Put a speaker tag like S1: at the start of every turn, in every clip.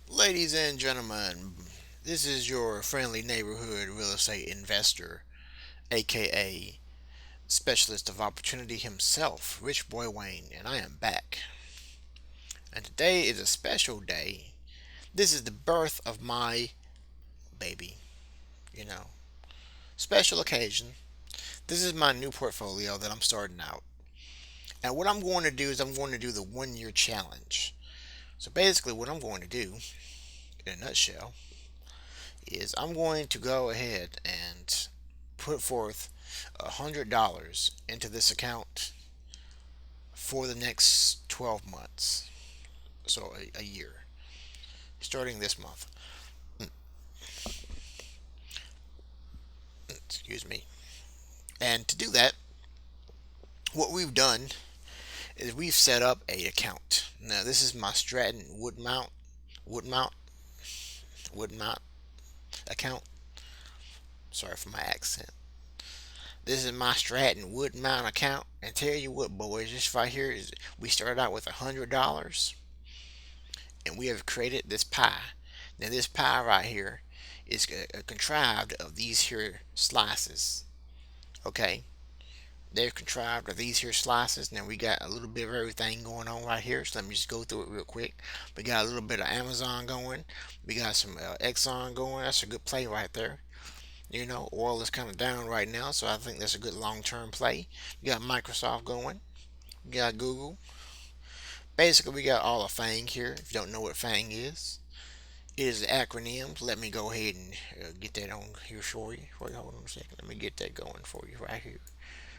S1: Ladies and gentlemen, this is your friendly neighborhood real estate investor, aka specialist of opportunity himself, Richboywayne, and I am back. And today is a special day. This is the birth of my baby, you know. Special occasion. This is my new portfolio that I'm starting out. And what I'm going to do is I'm going to do the 1 year challenge. So basically, what I'm going to do, in a nutshell, is I'm going to go ahead and put forth $100 into this account for the next 12 months, so a year, starting this month. Excuse me. And to do that, what we've done is we've set up a account. Now this is my Stratton wood mount, wood mount account. Sorry for my accent. This is my Stratton wood mount account. And tell you what, boys, this right here is we started out with $100, and we have created this pie. Now this pie right here is contrived of these here slices. Okay, they're contrived of these here slices. Now we got a little bit of everything going on right here. So let me just go through it real quick. We got a little bit of Amazon going. We got some Exxon going. That's a good play right there. You know, oil is kind of down right now, so I think that's a good long-term play. We got Microsoft going. We got Google. Basically, we got all of FANG here. If you don't know what FANG is, it is the acronym. Let me go ahead and get that on here for you. Wait, hold on a second. Let me get that going for you right here.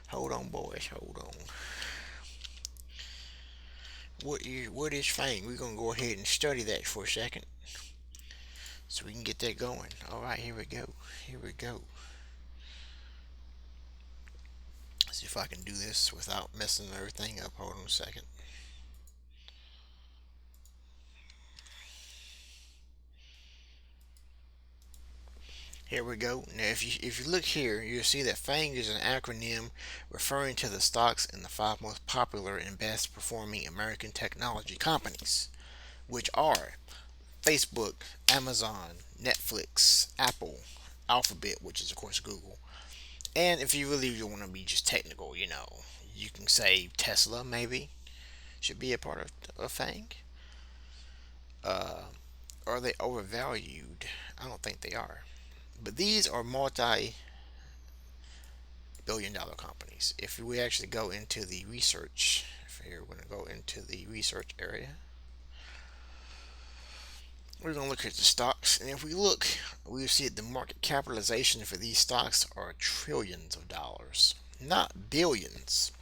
S1: Hold on, boys. Hold on. What is FANG? We're gonna go ahead and study that for a second, so we can get that going. All right, here we go. Here we go. See if I can do this without messing everything up. Hold on a second. Here we go. Now, if you look here, you'll see that FANG is an acronym referring to the stocks in the five most popular and best performing American technology companies, which are Facebook, Amazon, Netflix, Apple, Alphabet, which is of course Google. And if you really want to be just technical, you can say Tesla maybe should be a part of FANG. Uh, are they overvalued? I don't think they are. But these are multi-billion-dollar companies. If we actually go into the research, here we're going to go into the research area. We're going to look at the stocks, and if we look, we see that the market capitalization for these stocks are trillions of dollars, not billions,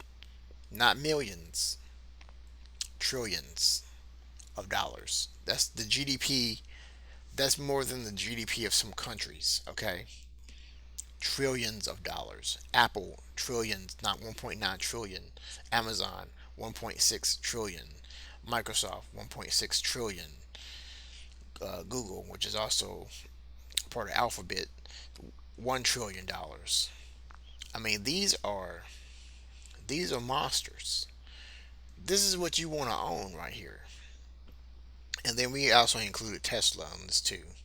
S1: not millions, trillions of dollars. That's the GDP. That's more than the GDP of some countries. Okay, trillions of dollars. Apple trillions, not 1.9 trillion. Amazon 1.6 trillion. Microsoft 1.6 trillion. Google, which is also part of Alphabet, $1 trillion. I mean, these are monsters. This is what you want to own right here. And then we also included Tesla on this too,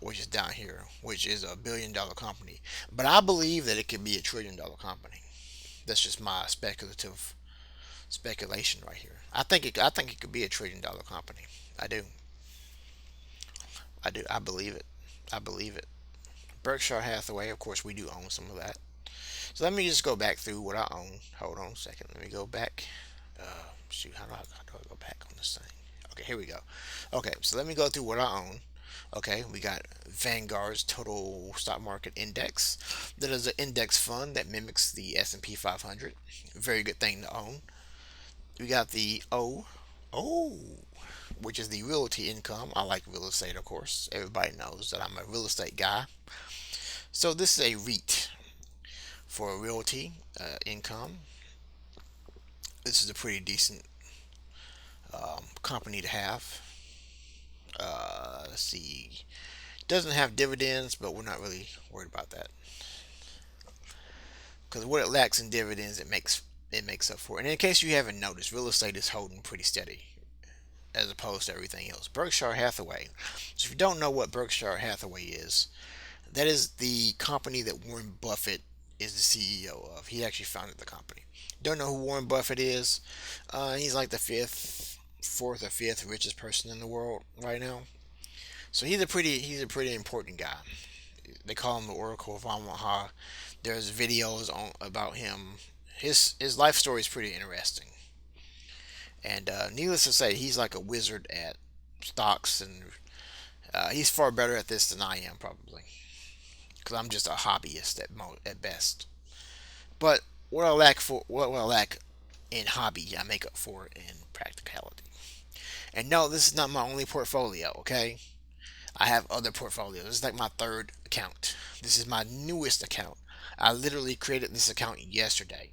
S1: which is down here, which is a $1 billion company. But I believe that it could be a $1 trillion company. That's just my speculative speculation right here. I think it could be a $1 trillion company. I do. I do. I believe it. I believe it. Berkshire Hathaway, of course, we do own some of that. So let me just go back through what I own. Hold on a second. Let me go back. Shoot, how do I go back on this thing? Okay, here we go. Okay, so let me go through what I own. Okay, we got Vanguard's Total Stock Market Index. That is an index fund that mimics the S&P 500. Very good thing to own. We got the O, which is the realty income. I like real estate, of course. Everybody knows that I'm a real estate guy. So this is a REIT for a realty income. This is a pretty decent company to have. Let's see. Doesn't have dividends, but we're not really worried about that because what it lacks in dividends, it makes it makes up for it. And in case you haven't noticed, real estate is holding pretty steady as opposed to everything else. Berkshire Hathaway. So if you don't know what Berkshire Hathaway is, that is the company that Warren Buffett is the CEO of. He actually founded the company. Don't know who Warren Buffett is? He's like the fourth or fifth richest person in the world right now. So he's a pretty important guy. They call him the Oracle of Omaha. There's videos on about him. His life story is pretty interesting. And needless to say, he's like a wizard at stocks, and he's far better at this than I am probably, because I'm just a hobbyist at best. But what I lack in hobby, I make up for in practicality. And no, this is not my only portfolio. Okay, I have other portfolios. This is like my third account. This is my newest account. I literally created this account yesterday.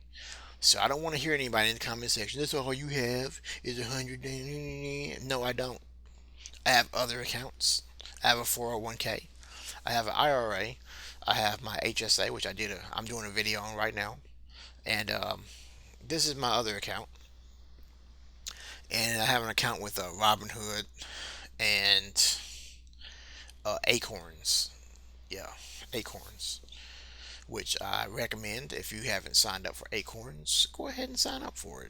S1: So I don't want to hear anybody in the comment section. That's all you have is 100. No, I don't. I have other accounts. I have a 401k. I have an IRA. I have my HSA, which I'm doing a video on right now. And this is my other account. And I have an account with Robinhood and Acorns. Yeah, Acorns. Which I recommend if you haven't signed up for Acorns, go ahead and sign up for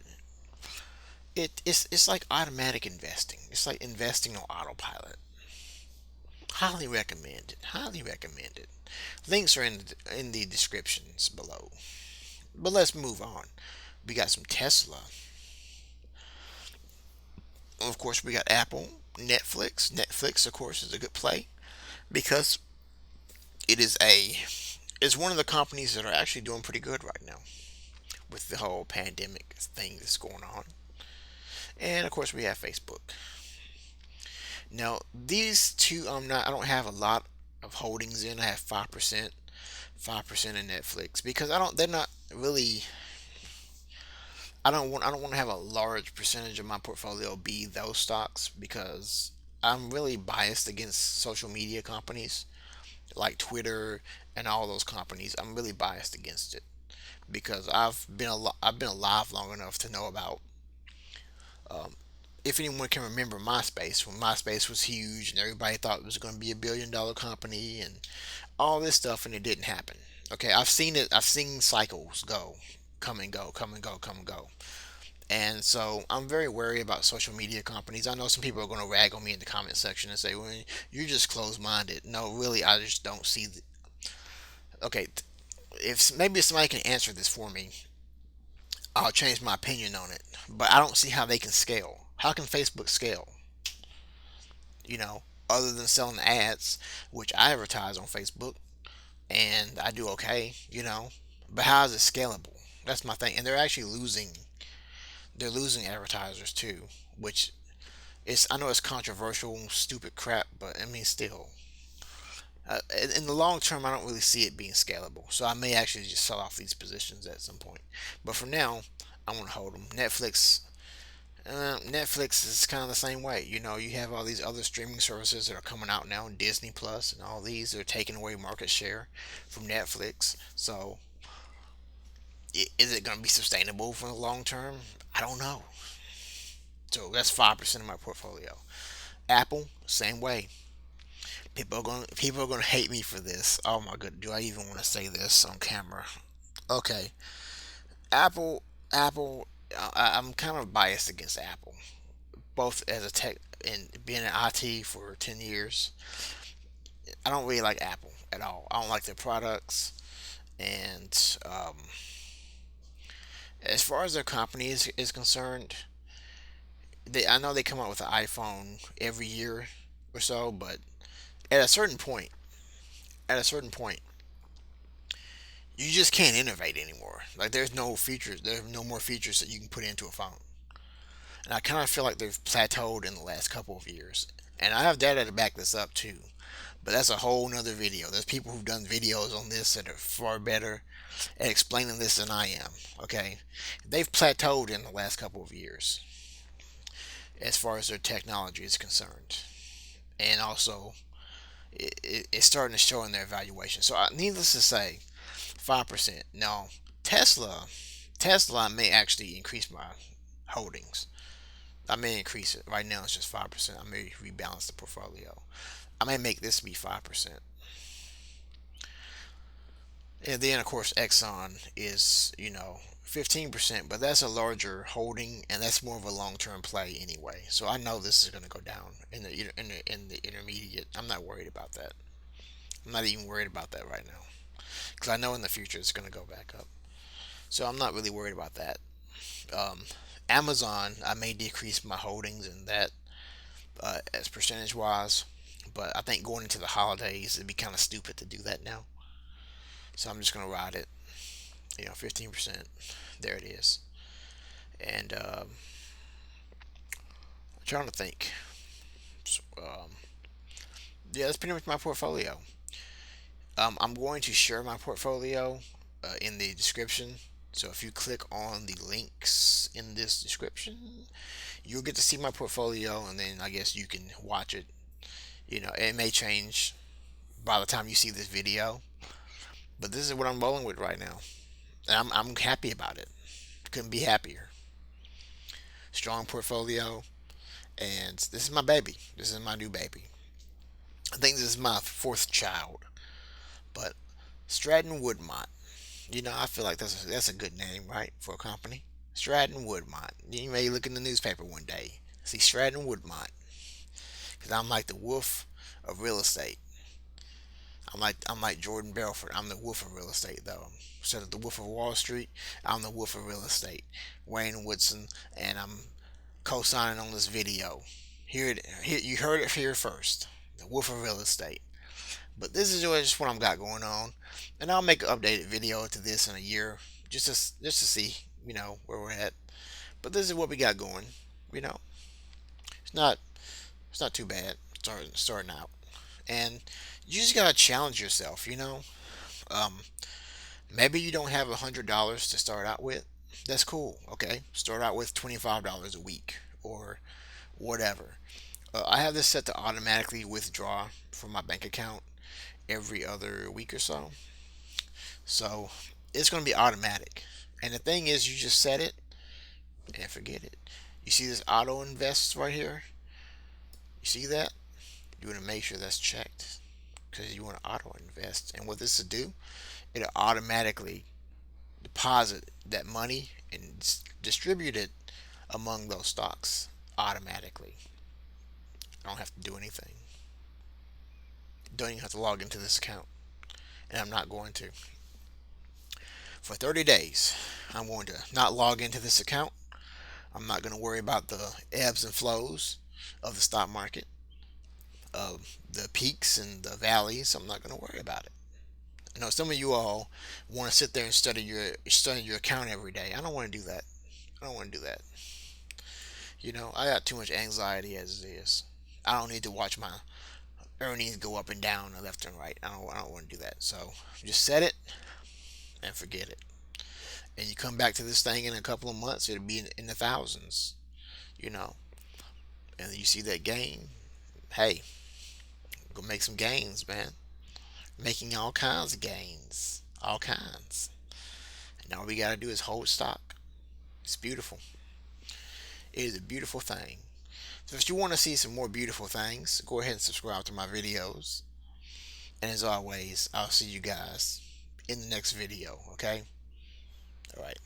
S1: it. It's like automatic investing. It's like investing on autopilot. Highly recommend it. Highly recommend it. Links are in the descriptions below. But let's move on. We got some Tesla. Of course, we got Apple, Netflix. Netflix, of course, is a good play because it is a it's one of the companies that are actually doing pretty good right now with the whole pandemic thing that's going on. And of course, we have Facebook. Now, these two, I don't have a lot of holdings in. I have 5%, 5% in Netflix because I don't. They're not really. I don't want to have a large percentage of my portfolio be those stocks because I'm really biased against social media companies like Twitter and all those companies. I'm really biased against it because I've been alive long enough to know about, if anyone can remember MySpace, when MySpace was huge and everybody thought it was going to be $1 billion company and all this stuff, and it didn't happen. Okay, I've seen it. I've seen cycles come and go, come and go, come and go. And so I'm very wary about social media companies. I know some people are going to rag on me in the comment section and say, "Well, you're just closed-minded." No, really, I just don't see the. Okay, if maybe somebody can answer this for me, I'll change my opinion on it. But I don't see how they can scale. How can Facebook scale? You know, other than selling ads, which I advertise on Facebook and I do okay. But how is it scalable? That's my thing. And they're actually losing. They're losing advertisers too, which I know it's controversial, stupid crap, but I mean, still, in the long term, I don't really see it being scalable. So I may actually just sell off these positions at some point. But for now, I want to hold them. Netflix is kind of the same way. You have all these other streaming services that are coming out now, Disney Plus, and all these are taking away market share from Netflix. So, is it going to be sustainable for the long term? I don't know. So that's 5% of my portfolio. Apple, same way. People are gonna hate me for this. Oh my god, do I even want to say this on camera? Okay, Apple, Apple. I'm kind of biased against Apple, both as a tech and being in IT for 10 years. I don't really like Apple at all. I don't like their products, and as far as their company is concerned, I know they come out with an iPhone every year or so, but at a certain point, at a certain point, you just can't innovate anymore. Like there's no more features that you can put into a phone. And I kind of feel like they've plateaued in the last couple of years. And I have data to back this up too. But that's a whole nother video. There's people who've done videos on this that are far better at explaining this than I am. Okay, they've plateaued in the last couple of years as far as their technology is concerned, and also it's starting to show in their evaluation. So, needless to say, 5%. Now, Tesla. Tesla, I may actually increase my holdings. I may increase it. Right now it's just 5%. I may rebalance the portfolio. I may make this be 5%. And then of course Exxon is, 15%, but that's a larger holding and that's more of a long-term play anyway. So I know this is going to go down in the intermediate. I'm not worried about that. I'm not even worried about that right now because I know in the future it's going to go back up. So I'm not really worried about that. Um, Amazon, I may decrease my holdings in that as percentage wise, but I think going into the holidays it'd be kind of stupid to do that now. So I'm just gonna ride it. 15%. There it is. And I'm trying to think. Yeah, that's pretty much my portfolio. I'm going to share my portfolio in the description. So if you click on the links in this description, you'll get to see my portfolio, and then I guess you can watch it. It may change by the time you see this video, but this is what I'm rolling with right now, and I'm happy about it. Couldn't be happier. Strong portfolio, and this is my baby. This is my new baby. I think this is my fourth child, but Stratton Woodmont. I feel like that's a good name, right, for a company. Stratton Woodmont. You may look in the newspaper one day, see Stratton Woodmont, because I'm like the wolf of real estate. I'm like Jordan Belfort. I'm the wolf of real estate, though. Instead of the wolf of Wall Street, I'm the wolf of real estate. Wayne Woodson, and I'm co-signing on this video. Here, you heard it here first. The wolf of real estate. But this is just what I've got going on, and I'll make an updated video to this in a year, just to see, where we're at. But this is what we got going. You know, it's not it's not too bad starting out, and you just gotta challenge yourself. Um, maybe you don't have $100 to start out with. That's cool. Okay, start out with $25 a week or whatever. I have this set to automatically withdraw from my bank account every other week or so. So it's going to be automatic. And the thing is, you just set it and forget it. You see this auto invest right here? You see that? You want to make sure that's checked because you want to auto invest. And what this will do, it'll automatically deposit that money and distribute it among those stocks automatically. I don't have to do anything. Don't even have to log into this account. And I'm not going to. For 30 days, I'm going to not log into this account. I'm not going to worry about the ebbs and flows of the stock market, of the peaks and the valleys. I'm not going to worry about it. I know some of you all want to sit there and study your account every day. I don't want to do that. I don't want to do that. I got too much anxiety as it is. I don't need to watch my earnings go up and down and left and right. I don't want to do that. So just set it and forget it. And you come back to this thing in a couple of months, it'll be in the thousands, you know. And you see that gain. Hey, go make some gains, man. Making all kinds of gains, all kinds. And all we gotta do is hold stock. It's beautiful. It is a beautiful thing. So if you want to see some more beautiful things, go ahead and subscribe to my videos. And as always, I'll see you guys in the next video, okay? Alright,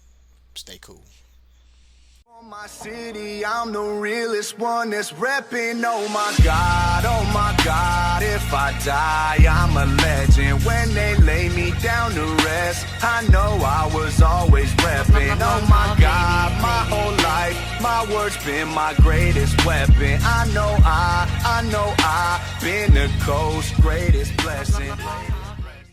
S1: stay cool.
S2: On my city, I'm the realest one that's reppin'. Oh my God, if I die, I'm a legend. When they lay me down to rest, I know I was always reppin'. Oh my God, my whole life, my words been my greatest weapon. I know I've been the coast's greatest blessing.